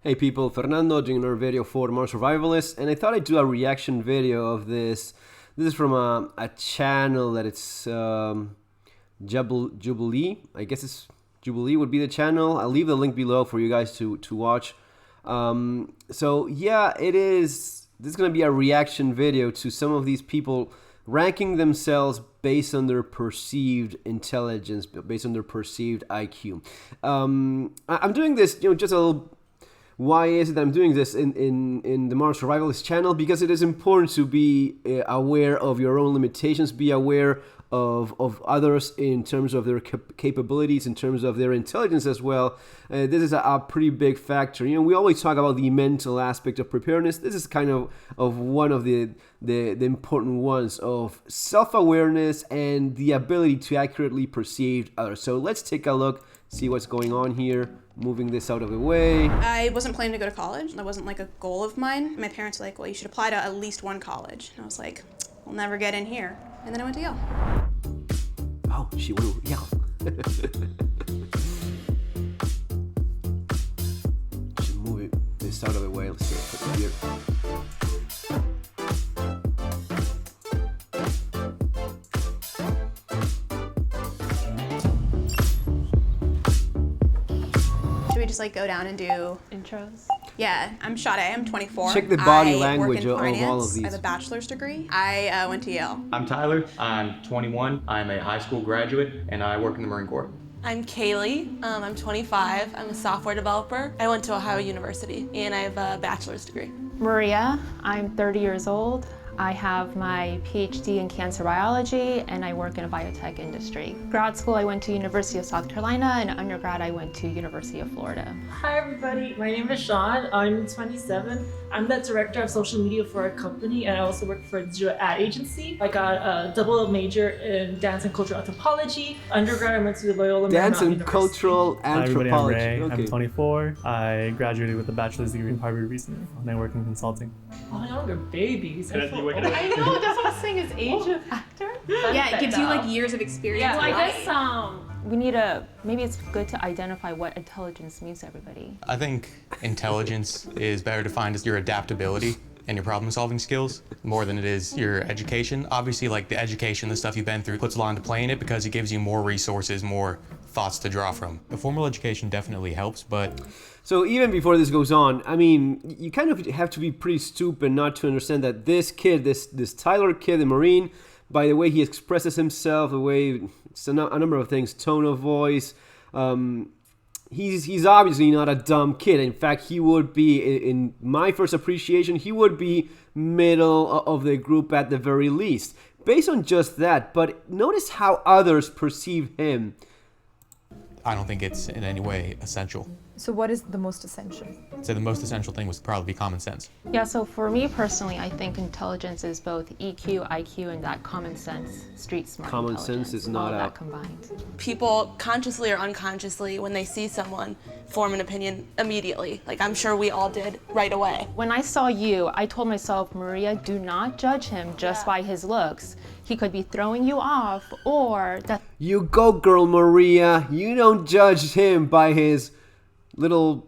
Hey people, Fernando doing another video for Modern Survivalists, and I thought I'd do a reaction video of this. This is from a channel that it's Jubilee. I guess it's Jubilee would be the channel. I'll leave the link below for you guys to watch. So yeah, it is. This is going to be a reaction video to some of these people ranking themselves based on their perceived intelligence, based on their perceived IQ. I'm doing this, just a little. Why is it that I'm doing this in the Modern Survivalist channel? Because it is important to be aware of your own limitations, be aware of others in terms of their capabilities, in terms of their intelligence as well. This is a pretty big factor. We always talk about the mental aspect of preparedness. This is kind of one of the important ones of self-awareness and the ability to accurately perceive others. So let's take a look, see what's going on here. Moving this out of the way. I wasn't planning to go to college. That wasn't like a goal of mine. My parents were like, well, you should apply to at least one college. And I was like, I'll never get in here. And then I went to Yale. Oh, she went to Yale. Just move this out of the way. Let's see, put it here. Just like go down and do intros. Yeah, I'm Sade. I'm 24. Check the body I language work in of all of these. I have a bachelor's degree. I went to Yale. I'm Tyler. I'm 21. I'm a high school graduate, and I work in the Marine Corps. I'm Kaylee. I'm 25. I'm a software developer. I went to Ohio University, and I have a bachelor's degree. Maria. I'm 30 years old. I have my PhD in cancer biology, and I work in a biotech industry. Grad school, I went to University of South Carolina, and undergrad, I went to University of Florida. Hi everybody, my name is Sean. I'm 27. I'm the director of social media for a company, and I also work for a digital ad agency. I got a double major in dance and cultural anthropology. Undergrad, I went to Loyola Dance and University. cultural anthropology. Hi everybody, I'm Ray. Okay. I'm 24. I graduated with a bachelor's degree in Harvard recently, and I work in consulting. Oh, y'all are babies. I know, that's what I'm saying, is age of actor? Yeah, it gives you like years of experience. Yeah, in I life. guess We need a, maybe it's good to identify what intelligence means to everybody. I think intelligence is better defined as your adaptability and your problem-solving skills more than it is your education. Obviously, like the education, the stuff you've been through, puts a lot into play in it because it gives you more resources, more thoughts to draw from. The formal education definitely helps, but... So even before this goes on, I mean, you kind of have to be pretty stupid not to understand that this kid, this Tyler kid, the Marine, by the way he expresses himself, the way, it's a number of things, tone of voice, he's obviously not a dumb kid. In fact, he would be, in my first appreciation, he would be middle of the group at the very least. Based on just that, but notice how others perceive him. I don't think it's in any way essential. So what is the most essential? So the most essential thing would probably be common sense. Yeah, so for me personally, I think intelligence is both EQ, IQ, and that common sense, street smart Common sense is not all of out. that combined. people consciously or unconsciously, when they see someone, form an opinion immediately. Like I'm sure we all did right away. When I saw you, I told myself, Maria, do not judge him just by his looks. He could be throwing you off, or that. You go, girl, Maria. You don't judge him by his little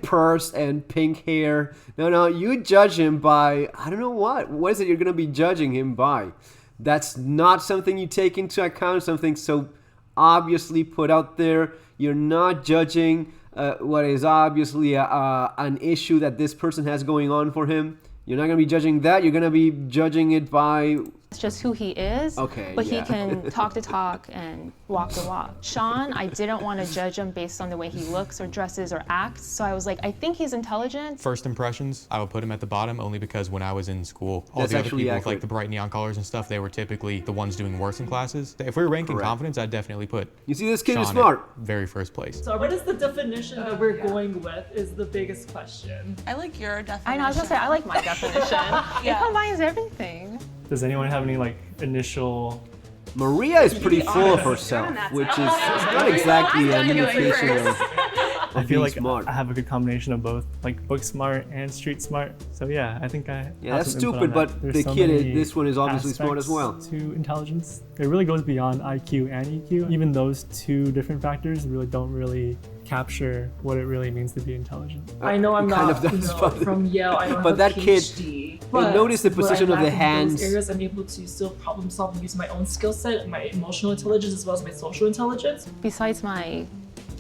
purse and pink hair. No, you judge him by, I don't know what. What is it you're going to be judging him by? That's not something you take into account, something so obviously put out there. You're not judging what is obviously an issue that this person has going on for him. You're not going to be judging that. You're going to be judging it by... It's just who he is, okay, but yeah. he can talk the talk and walk the walk. Sean, I didn't want to judge him based on the way he looks or dresses or acts, so I was like, I think he's intelligent. First impressions, I would put him at the bottom only because when I was in school, all That's the other actually people with accurate. like the bright neon colors and stuff, they were typically the ones doing worse in classes. If we were ranking Correct. confidence, I'd definitely put You see, this kid Sean is smart. at very first place. So what is the definition that we're going with is the biggest question. I like your definition. I know, I was gonna say, I like my definition. It combines everything. Does anyone have any like initial? Maria is pretty full of herself, which is not exactly an indication of I feel like smart. I have a good combination of both, like book smart and street smart. So yeah, I think I. Yeah, have that's some input stupid, on but that. There's the so kid, many this one is obviously smart as well. aspects to intelligence. It really goes beyond IQ and EQ. Even those two different factors really don't really capture what it really means to be intelligent. I know I'm kind not of does, but- from Yale. I don't but have that a kid- PhD. notice the position of the hands. In those areas, I'm able to still problem solve and use my own skill set, my emotional intelligence as well as my social intelligence. Besides my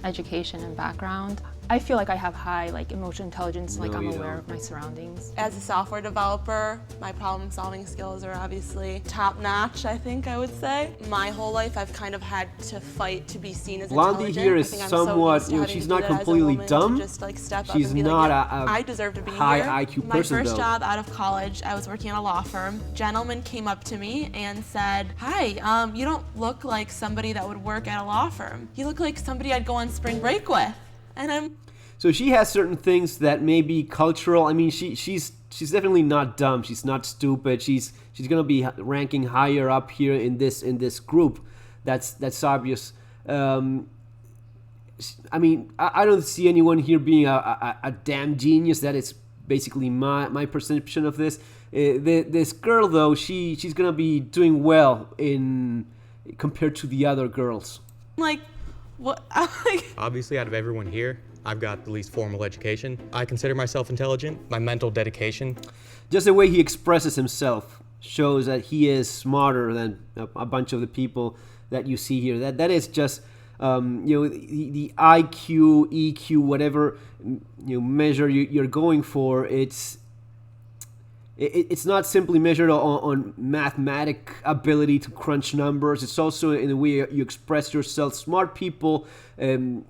education and background, I feel like I have high emotional intelligence, like No, I'm you aware don't. of my surroundings. As a software developer, my problem solving skills are obviously top notch, I think I would say. My whole life I've kind of had to fight to be seen as Blondie intelligent. here I is think I'm so somewhat, used to you know, having she's to do not that as a completely woman, to dumb. just step up She's and be not like, a I deserve to be high here. IQ My person, first though. job out of college, I was working at a law firm. Gentleman came up to me and said, "Hi, you don't look like somebody that would work at a law firm. You look like somebody I'd go on spring break with." And I'm So she has certain things that may be cultural. I mean, she's definitely not dumb. She's not stupid. She's gonna be ranking higher up here in this group. That's obvious. I mean, I don't see anyone here being a damn genius. That is basically my perception of this. This girl though, she's gonna be doing well compared to the other girls. like, what? I'm like, Obviously, out of everyone here, I've got the least formal education. I consider myself intelligent. My mental dedication. Just the way he expresses himself shows that he is smarter than a bunch of the people that you see here. That is just the IQ, EQ, whatever measure you're going for. It's not simply measured on mathematic ability to crunch numbers. It's also in the way you express yourself. Smart people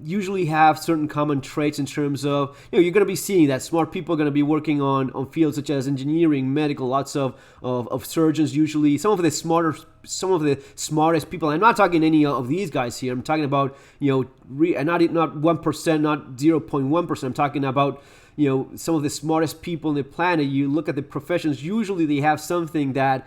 usually have certain common traits in terms of, you're going to be seeing that smart people are going to be working on fields such as engineering, medical, lots of surgeons usually. Some of the smartest people. I'm not talking any of these guys here. I'm talking about, not 1%, not 0.1%. I'm talking about some of the smartest people on the planet. You look at the professions, usually they have something that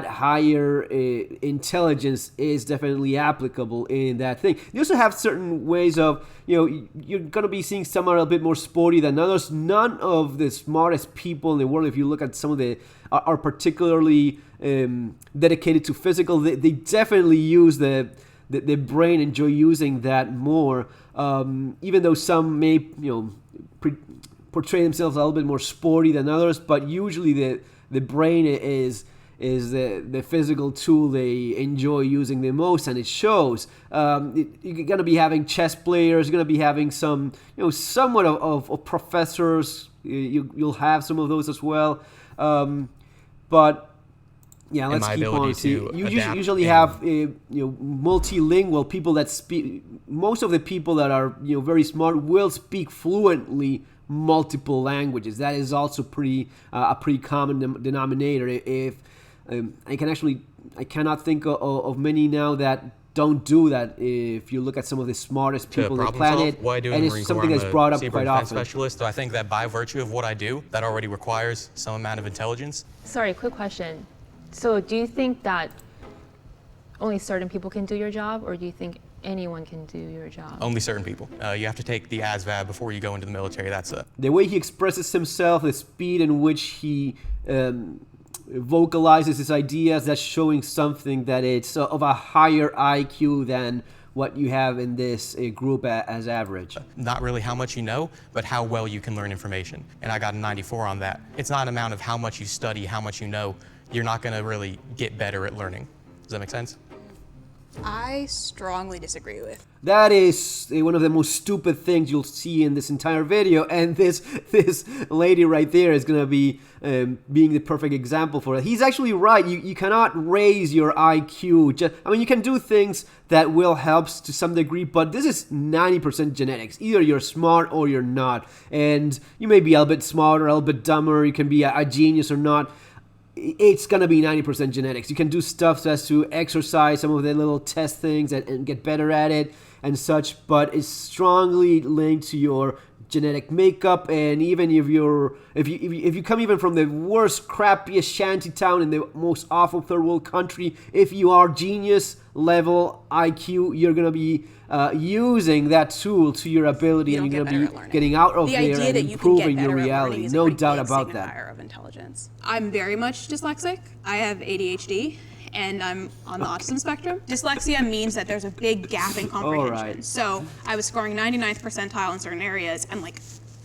higher intelligence is definitely applicable in that thing. They also have certain ways of, you're going to be seeing some are a bit more sporty than others. None of the smartest people in the world, if you look at some of the, are particularly dedicated to physical. They definitely use the brain, enjoy using that more, even though some may, portray themselves a little bit more sporty than others, but usually the brain is the physical tool they enjoy using the most, and it shows. You're going to be having chess players, you're going to be having some, somewhat of professors. You'll have some of those as well, but yeah, let's keep on. You usually have multilingual people that speak. Most of the people that are very smart will speak fluently multiple languages. That is also a pretty common denominator. If I cannot think of many now that don't do that. If you look at some of the smartest people on the planet, and it's something that's brought up quite often. Specialist, so I think that by virtue of what I do, that already requires some amount of intelligence. Sorry, quick question. So do you think that only certain people can do your job, or do you think anyone can do your job? Only certain people. You have to take the ASVAB before you go into the military. That's it. The way he expresses himself, the speed in which he vocalizes his ideas, that's showing something that it's of a higher IQ than what you have in this group as average. Not really how much you know, but how well you can learn information. And I got a 94 on that. It's not an amount of how much you study, how much you know. You're not going to really get better at learning. Does that make sense? I strongly disagree with. That is one of the most stupid things you'll see in this entire video, and this lady right there is going to be being the perfect example for it. He's actually right. You cannot raise your IQ. You can do things that will help to some degree, but this is 90% genetics. Either you're smart or you're not, and you may be a little bit smarter, a little bit dumber. You can be a genius or not. It's going to be 90% genetics. You can do stuff as to exercise, some of the little test things and get better at it and such, but it's strongly linked to your genetic makeup. And even if you come even from the worst, crappiest shanty town in the most awful third world country, if you are genius level IQ, you're going to be using that tool to your ability, and you're going to be getting out of there and improving your reality. No doubt about that. Of intelligence. I'm very much dyslexic. I have ADHD, and I'm on the autism spectrum. Dyslexia means that there's a big gap in comprehension. right. So I was scoring 99th percentile in certain areas and like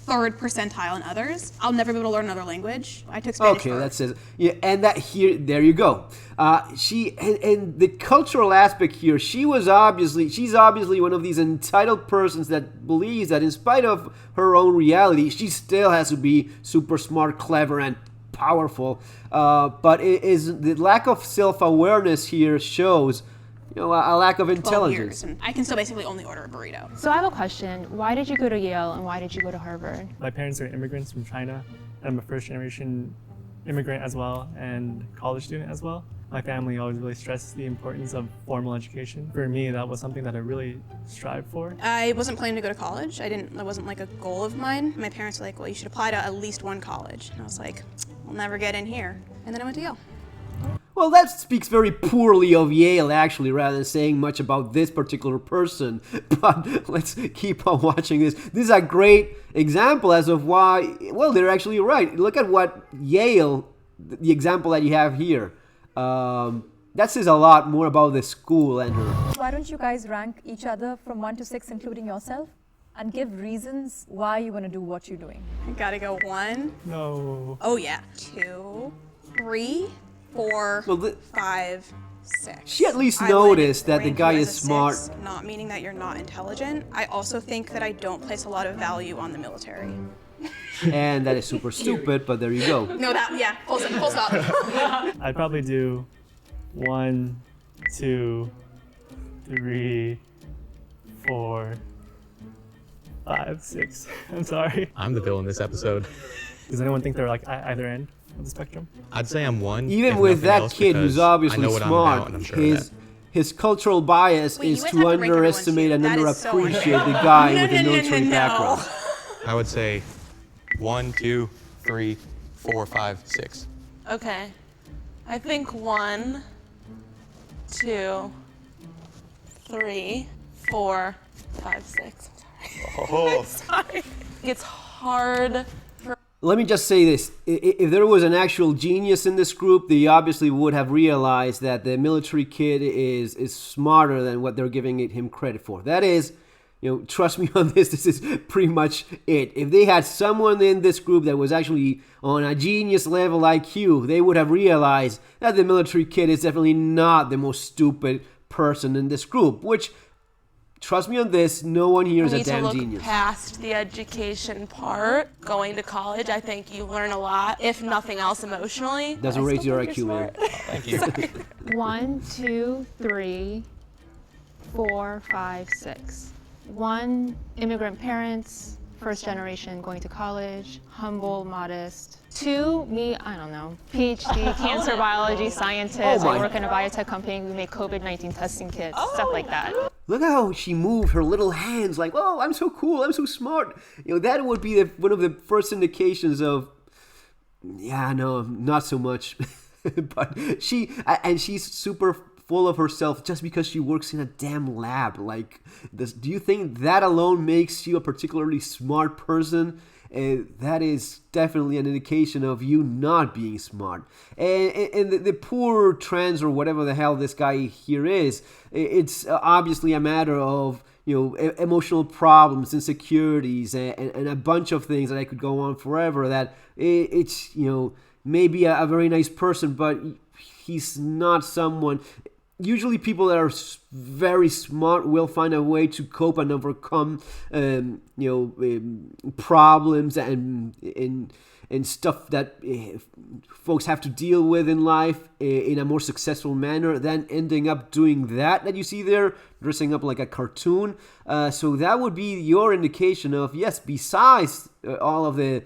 3rd percentile in others. I'll never be able to learn another language. I took Spanish. Okay, that says, yeah, and that here, there you go. And the cultural aspect here, she's obviously one of these entitled persons that believes that in spite of her own reality, she still has to be super smart, clever, and powerful. But it is the lack of self-awareness here shows, a lack of 12 intelligence. years, and I can still basically only order a burrito. So I have a question. Why did you go to Yale and why did you go to Harvard? My parents are immigrants from China. I'm a first generation immigrant as well and college student as well. My family always really stressed the importance of formal education. For me, that was something that I really strived for. I wasn't planning to go to college. That wasn't like a goal of mine. My parents were like, well, you should apply to at least one college. And I was like, I'll never get in here. And then I went to Yale. Well, that speaks very poorly of Yale, actually, rather than saying much about this particular person. But let's keep on watching this. This is a great example as of why, well, they're actually right. Look at what Yale, the example that you have here. That says a lot more about the school and her. Why don't you guys rank each other from 1 to 6, including yourself, and give reasons why you want to do what you're doing? I gotta go 1. No. Oh yeah. 2, 3, 4, Well, 5, 6. she at least I noticed would that the rank guy you is as a smart. 6, not meaning that you're not intelligent. I also think that I don't place a lot of value on the military. And that is super stupid, but there you go. No, full stop. I'd probably do 1, 2, 3, 4, 5, 6. I'm sorry. I'm the villain this episode. Does anyone think they're like either end of the spectrum? I'd say I'm 1. Even if with nothing that else, kid who's because I obviously know what I'm smart, about, and I'm sure of that. his cultural bias Wait, you is guys to have to rank everyone underestimate too. and That is so underappreciate the guy No, with a no, no, military no, no. background. I would say 1, 2, 3, 4, 5, 6. Okay. I think 1, 2, 3, 4, 5, 6. Oh. Sorry. It's hard for Let me just say this. If there was an actual genius in this group, they obviously would have realized that the military kid is smarter than what they're giving him credit for. That is, trust me on this, this is pretty much it. If they had someone in this group that was actually on a genius level IQ, they would have realized that the military kid is definitely not the most stupid person in this group, which, trust me on this, no one here is we a need to damn look genius. past the education part. Going to college, I think you learn a lot, if nothing else, emotionally. Doesn't I raise still your think IQ, you're man. smart. Thank you. 1, 2, 3, 4, 5, 6. 1, immigrant parents, first generation going to college, humble, modest. 2, me, I don't know, PhD, cancer biology scientist. Oh I my. work in a biotech company. We make COVID-19 testing kits, stuff like that. Look how she moved her little hands like, oh, I'm so cool, I'm so smart. That would be one of the first indications of, yeah, no, not so much. But she's super full of herself just because she works in a damn lab. Like, do you think that alone makes you a particularly smart person? That is definitely an indication of you not being smart. And the poor trans or whatever the hell this guy here is, it's obviously a matter of emotional problems, insecurities, and a bunch of things that I could go on forever. That it's maybe a very nice person, but he's not someone. Usually people that are very smart will find a way to cope and overcome, problems and stuff that folks have to deal with in life in a more successful manner than ending up doing that you see there, dressing up like a cartoon. So that would be your indication of, yes, besides all of the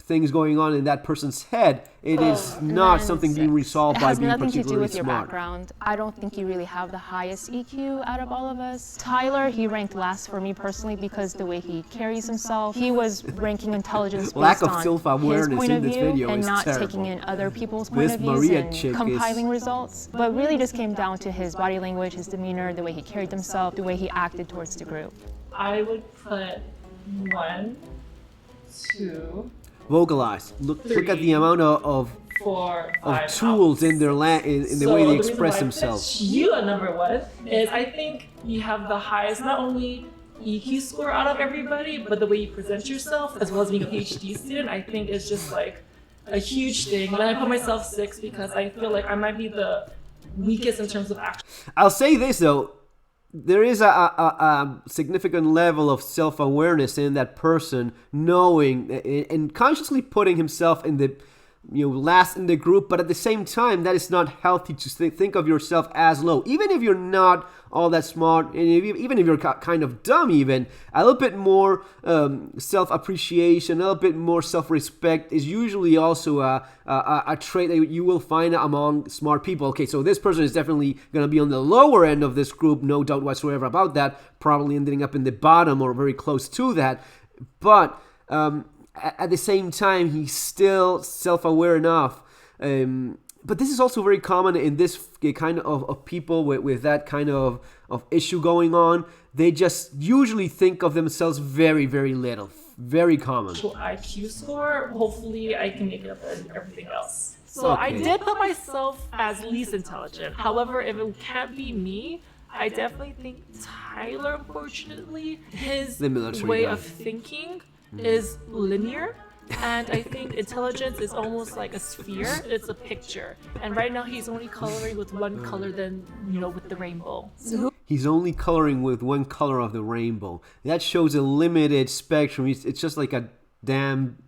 things going on in that person's head, it is not something being resolved It by has being nothing to do particularly with your smart. background. I don't think you really have the highest EQ out of all of us. Tyler, he ranked last for me personally because the way he carries himself. He was ranking intelligence Lack based of on his self-awareness point in of this view video and is not terrible. taking in other people's point This of views Maria and chick is- compiling results. But really just came down to his body language, his demeanor, the way he carried himself, the way he acted towards the group. I would put 1, 2, Vocalize. Look at the amount of 4, 5 of tools in their in the way they express themselves. You are number one is I think you have the highest not only EQ score out of everybody, but the way you present yourself, as well as being a PhD student, I think is just like a huge thing. And I put myself 6 because I feel like I might be the weakest in terms of action. I'll say this though, there is a significant level of self-awareness in that person, knowing and consciously putting himself in the last in the group, but at the same time, that is not healthy to think of yourself as low. Even if you're not all that smart, and even if you're kind of dumb, even a little bit more self-appreciation, a little bit more self-respect is usually also a trait that you will find among smart people. Okay, so this person is definitely going to be on the lower end of this group, no doubt whatsoever about that, probably ending up in the bottom or very close to that, but at the same time, he's still self-aware enough. But this is also very common in this kind of people with that kind of issue going on. They just usually think of themselves very, very little. Very common. IQ score, hopefully I can make it up in everything else. So Okay. I did put myself as least intelligent. However, if it can't be me, I definitely think Tyler, unfortunately, his The military way guy. of thinking is linear, and I think intelligence is almost like a sphere. It's a picture, and right now he's only coloring with one color than with the rainbow. He's only coloring with one color of the rainbow. That shows a limited spectrum. It's just like a damn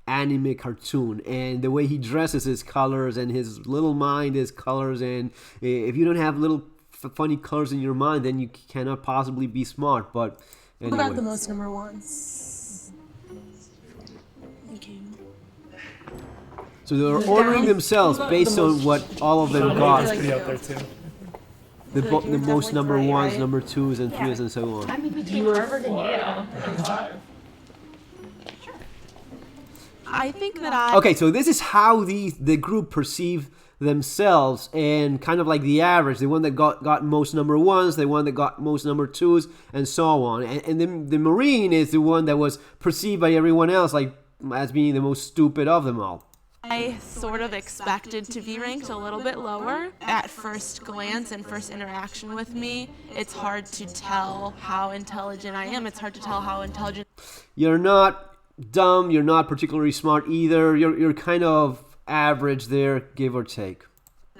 anime cartoon, and the way he dresses his colors, and his little mind is colors, and if you don't have little funny colors in your mind, then you cannot possibly be smart. But anyway. Who got the most number ones? So they're ordering themselves based on what all of them got. Pretty out there too. The most number ones, number twos, and threes, and so on. You were ever I think that I Okay, so this is how the group perceive themselves, and kind of like the average, the one that got most number ones, the one that got most number twos, and so on. And then the Marine is the one that was perceived by everyone else like as being the most stupid of them all. I sort of expected to be ranked a little bit lower. At first glance and first interaction with me, it's hard to tell how intelligent I am. It's hard to tell how intelligent You're not dumb, you're not particularly smart either. You're kind of average there, give or take.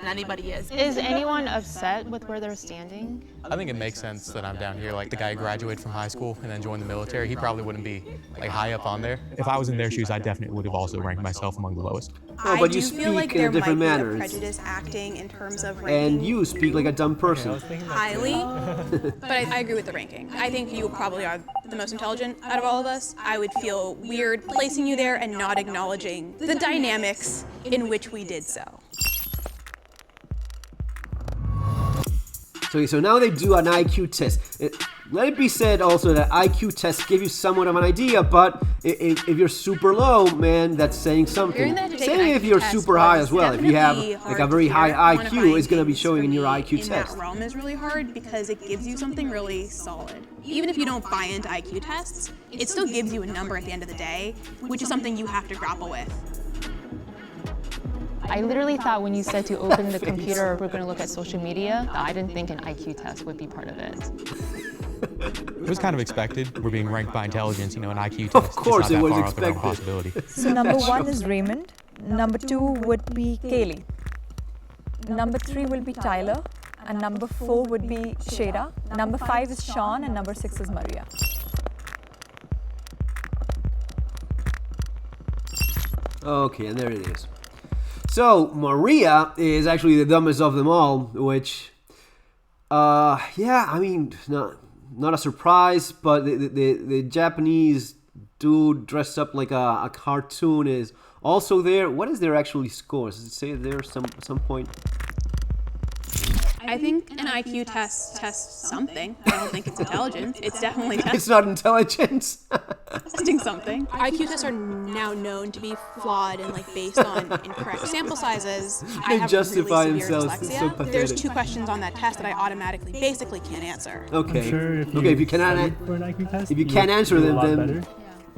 anybody is. Is anyone upset with where they're standing? I think it makes sense that I'm down here. Like the guy who graduated from high school and then joined the military, he probably wouldn't be like high up on there. If I was in their shoes, I definitely would have also ranked myself among the lowest. Oh, but you I do feel like speak in there a different might manner. be a prejudice acting in terms of ranking And you speak like a dumb I person. was thinking that highly, but I agree with the ranking. I think you probably are the most intelligent out of all of us. I would feel weird placing you there and not acknowledging the dynamics in which we did so. So now they do an IQ test. Let it be said also that IQ tests give you somewhat of an idea, but if you're super low, man, that's saying something. Hearing that to take an Same if IQ you're test super high was as well. If you have definitely like a hard very to high hear. One of IQ, my it's going to be things showing for in your me IQ in test. that realm is really hard because it gives you something really solid. Even if you don't buy into IQ tests, it still gives you a number at the end of the day, which is something you have to grapple with. I literally thought when you said to open the computer, we're going to look at social media, I didn't think an IQ test would be part of it. It was kind of expected. We're being ranked by intelligence, an IQ test. Of course it's not it that was far out the realm of expected. possibility. So number 1 is Raymond. Number 2 would be Kaylee. Number 3 will be Tyler. And number 4 would be Shada. Number 5 is Sean. And number 6 is Maria. Okay, and there it is. So Maria is actually the dumbest of them all, which, yeah, I mean, not a surprise, but the Japanese dude dressed up like a cartoon is also there. What is their actually score? Does it say there some point? I think an IQ test tests something. I don't think it's intelligence. It's definitely It's not intelligence. testing something. IQ tests are now known to be flawed and based on incorrect sample sizes. I They have justify really severe themselves. It's so dyslexia. There's pathetic. 2 questions on that test that I automatically basically can't answer. Okay. I'm sure if Okay, if you cannot studied for an IQ test, if you would can't answer do a them, lot then better.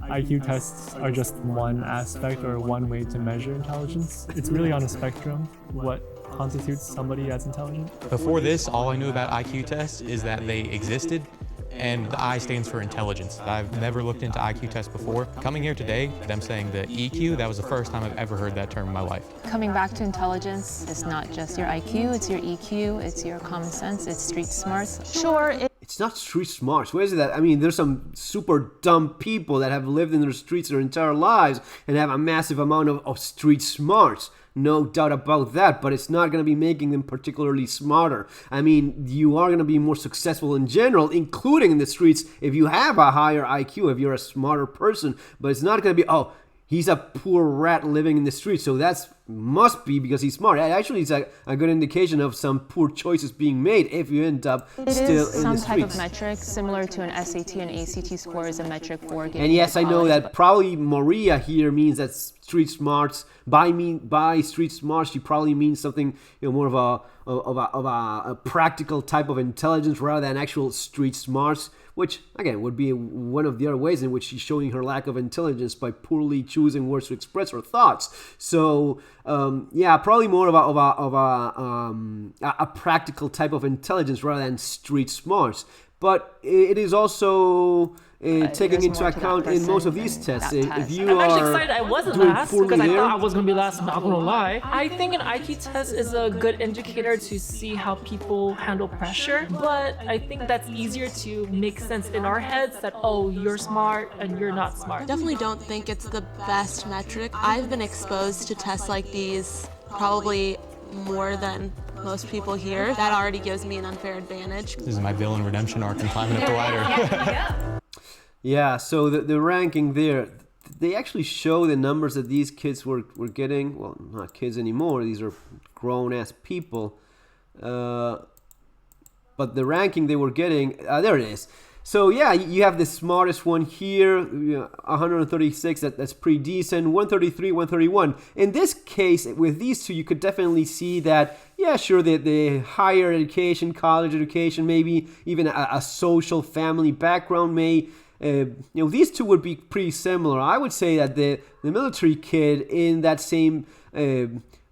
IQ tests are just one aspect or one way to measure intelligence. It's really on a spectrum what constitutes somebody as intelligent. Before this, all I knew about IQ tests is that they existed, and the I stands for intelligence. I've never looked into IQ tests before. Coming here today, them saying the EQ, that was the first time I've ever heard that term in my life. Coming back to intelligence, it's not just your IQ, it's your EQ, it's your common sense, it's street smarts. Sure, It's not street smarts. Where is it that? I mean, there's some super dumb people that have lived in the streets their entire lives and have a massive amount of street smarts. No doubt about that, but it's not going to be making them particularly smarter. I mean, you are going to be more successful in general, including in the streets, if you have a higher IQ, if you're a smarter person. But it's not going to be, oh, he's a poor rat living in the streets, so that's must be because he's smart. Actually, it's a good indication of some poor choices being made if you end up still in the streets. It is some type of metric similar to an SAT and ACT score is a metric for getting And yes, I know college, that probably Maria here means that street smarts. By street smarts, she probably means something more of a practical type of intelligence rather than actual street smarts, which again would be one of the other ways in which she's showing her lack of intelligence by poorly choosing words to express her thoughts. So yeah, probably more of a practical type of intelligence rather than street smarts. But it is also taking into account in most of these tests. If you I'm actually are excited I wasn't doing last poorly because I there, thought I was going to be last, not going to lie. I think an IQ test is a good indicator to see how people handle pressure, but I think that's easier to make sense in our heads that, oh, you're smart and you're not smart. Definitely don't think it's the best metric. I've been exposed to tests like these probably more than most people here. That already gives me an unfair advantage. This is my villain redemption arc and climbing up the ladder. yeah, so the ranking there, they actually show the numbers that these kids were getting. Well, not kids anymore. These are grown-ass people. But the ranking they were getting, there it is. So yeah, you have the smartest one here, 136, that's pretty decent, 133, 131. In this case, with these two, you could definitely see that, yeah, sure, the higher education, college education, maybe even a social family background may, these two would be pretty similar. I would say that the military kid in that same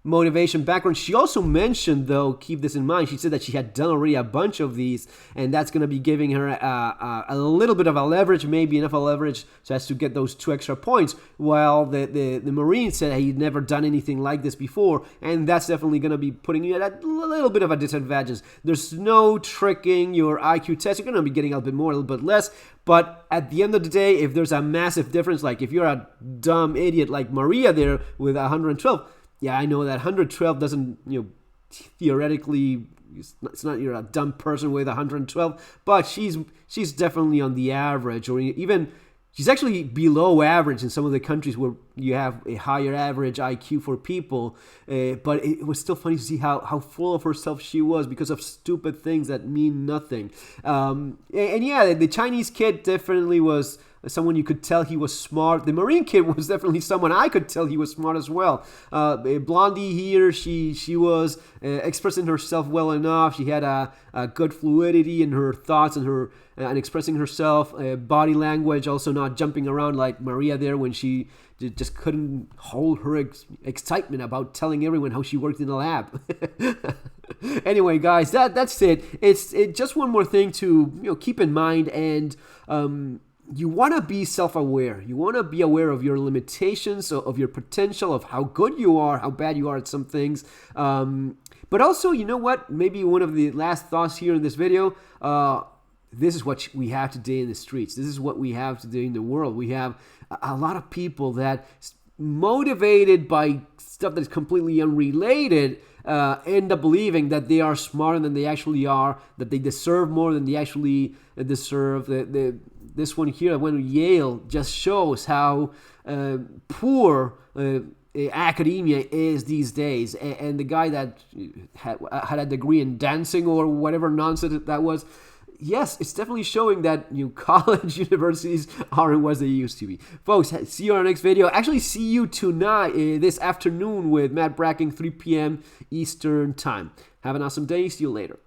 motivation background. She also mentioned, though, keep this in mind, she said that she had done already a bunch of these, and that's going to be giving her a little bit of a leverage, maybe enough a leverage so as to get those 2 extra points, while the Marine said he'd never done anything like this before, and that's definitely going to be putting you at a little bit of a disadvantage. There's no tricking your IQ test. You're going to be getting a little bit more, a little bit less, but at the end of the day, if there's a massive difference, like if you're a dumb idiot like Maria there with 112, yeah, I know that 112 doesn't, theoretically, it's not you're a dumb person with 112, but she's definitely on the average, or even she's actually below average in some of the countries where you have a higher average IQ for people. But it was still funny to see how full of herself she was because of stupid things that mean nothing. And yeah, the Chinese kid definitely was someone you could tell he was smart. The Marine kid was definitely someone I could tell he was smart as well. Blondie here, she was expressing herself well enough. She had a good fluidity in her thoughts and her and expressing herself. Body language, also not jumping around like Maria there when she just couldn't hold her excitement about telling everyone how she worked in the lab. Anyway, guys, that's it. It's just one more thing to keep in mind, and you want to be self-aware. You want to be aware of your limitations, of your potential, of how good you are, how bad you are at some things. But also, you know what? Maybe one of the last thoughts here in this video, this is what we have today in the streets. This is what we have today in the world. We have a lot of people that, motivated by stuff that is completely unrelated, end up believing that they are smarter than they actually are, that they deserve more than they actually deserve. This one here, I went to Yale, just shows how poor academia is these days. And the guy that had a degree in dancing or whatever nonsense that was, yes, it's definitely showing that college universities aren't what they used to be. Folks, see you on our next video. Actually, see you tonight, this afternoon with Matt Bracking, 3 p.m. Eastern Time. Have an awesome day. See you later.